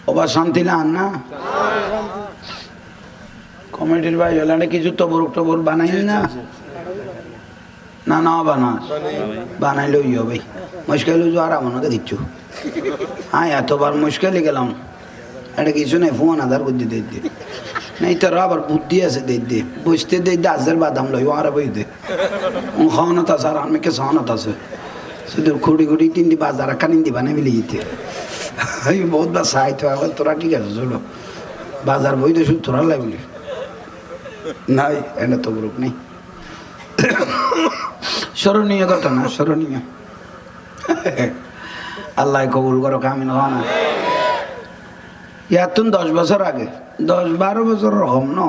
ওবা শান্তি না না কমিটির ভাই হলে কিছু টবর বানাই না না না বানা বানাইলেও ইয়ে ভাই মুশকিল আর আমাকে দিচ্ছ হ্যাঁ এতবার মুশকিলে গেলাম এটা কিছু নেই ফোন আধার করে দিতে নাই তোর আবার বুদ্ধি আছে দে বুঝতে দে আজের বাদাম লই আর বই দে খাওয়ানত আছে আর আমি কে খাওয়ানত আছে শুধু খুঁড়ি তিনটি বাজার কানিন দিবা না মিলে যেতে আমি বহুত বার চাই তো এখন তোরা ঠিক আছে চলো বাজার বই দে শুধু তোরা লাই বলি নাই এটা তো গ্রুপ নেই স্মরণীয় ঘটনা স্মরণীয় আল্লাহ কবুল করো কামিন হওয়া না ইয়াতুন 10 বছর আগে 10-12 বছর রকম ন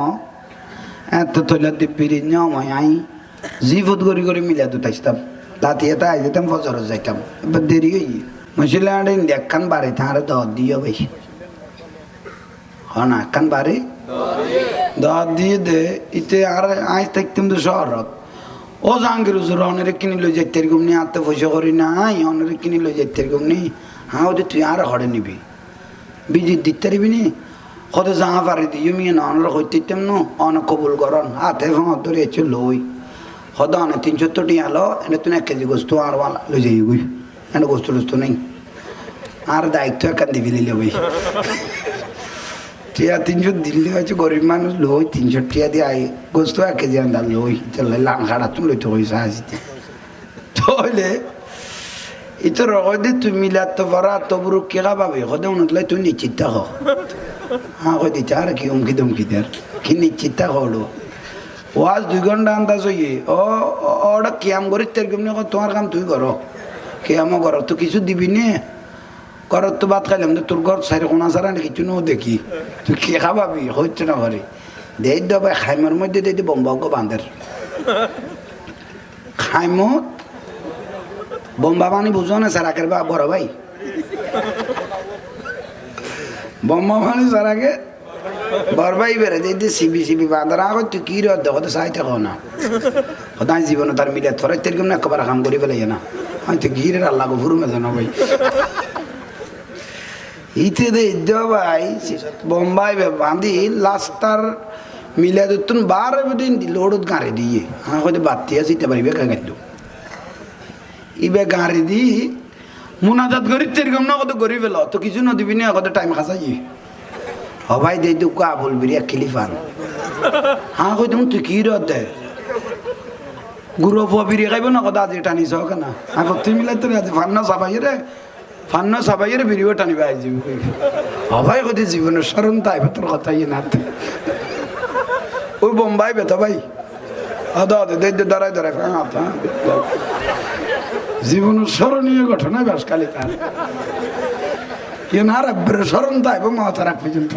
এত তৈলা দিব্যির নিয়ম আই জিফত করি মিলা দুটাইতাম রাতে এটা আই যেতাম ফজর যাইতাম এবার দেরি হই মশিলাড়ে একখান বাড়ি তাঁরে দর দিও ভাই হ্যাঁ না একখান বাড়ি দর দিয়ে দে ইতে আর আই থাকতাম তো শহরত ও জাহাঙ্গীর হুজুর অনেরে কিনি লই যাইতে এরকম নি আত্ম পয়সা করি নাই অনেরে কিনি লই যাইতে এরকম নি হ্যাঁ ওদের তুই আর হরে নিবি বিজিত দিতে পারবি নি কত জাহা পারি দিও মিয়ে না অনরা হইতাম ন অনেক কবুল করন হাতে ভাঙ ধরে এসে লই কত অনেক 370 টি আলো এনে তুই 1 কেজি গোস্ত আর লই যাই গুই এনে গোস্ত টোস্ত নেই আর দায়িত্ব একান দিবি লিলে ভাই টিয়া 300 দিল্লি হয়েছে গরিব মানুষ লই 300 টিয়া দিয়ে আই গোস্ত 1 কেজি আন্দার লই চলে লাং খাড়া তুমি লইতে হয়েছে আসিতে তাহলে ইতো রগদে তুমি মিলাত তো ভরা তো বুরু কেগা পাবে কদে উনতলে তুই নিশ্চিত থাকো হ্যাঁ কই দিতে আর কি দমকি দেয় কি নিশ্চিত থাকো ওয়াজ 2 ঘন্টা আন্দাজ হইয়ে ওটা কিয়াম করি তেরকম নিয়ে তোমার কাম তুই করো কিয়ামও করো তো কিছু দিবি নে করত তো ভাত খাইলাম তো তোর ঘর সাইড কোনা সারা কিছু নো দেখি তুই কে খাবাবি হচ্ছে না ঘরে দেই দেবে খাইমার মধ্যে দিতে বোম্বাকে বাঁধের খাইমত বোম্বা পানি বুঝো না সারাকের বা বড় ভাই বোম্বা পানি সারাকে বড় ভাই বেড়ে যে সিবি বাঁধার আগে তুই কি রদ দেখো তো চাইতে খাও না সদায় জীবনে তার মিলে থরে তেরকম না একবার কাম করি ফেলাই না হয়তো গিরের আল্লাহ ফুরু মেজো না ভাই ইতে দে ভাই বোম্বাই বাঁধি লাস্টার মিলে তুন 12 দিন লোড়ত গাড়ি দিয়ে হ্যাঁ হয়তো বাতি আসিতে পারিবে কাগাইতো ইবে গাড়ি দি মুনাজাত করি তেরকম না কত গরিব এলো তো কিছু না দিবি না কত টাইম খাসাই হবাই দে দুকা বলবি রে খিলিফান হ্যাঁ কই তুমি তুই কি রদ দে গুরু ফবিরি খাইব না কত আজ টানি সক না এখন তুই মিলাই তোর আজ ফান্না সাবাই রে বিরিও টানিবা আই যাবি হবাই কত জীবনের স্মরণ তাই তোর কথাই না ওই বোম্বাই বেতা ভাই দাঁড়ায় জীবনের স্মরণীয় ঘটনা বেশ কালি তার ইয়ে না রাখবে স্মরণ তাই মহাতারাক পর্যন্ত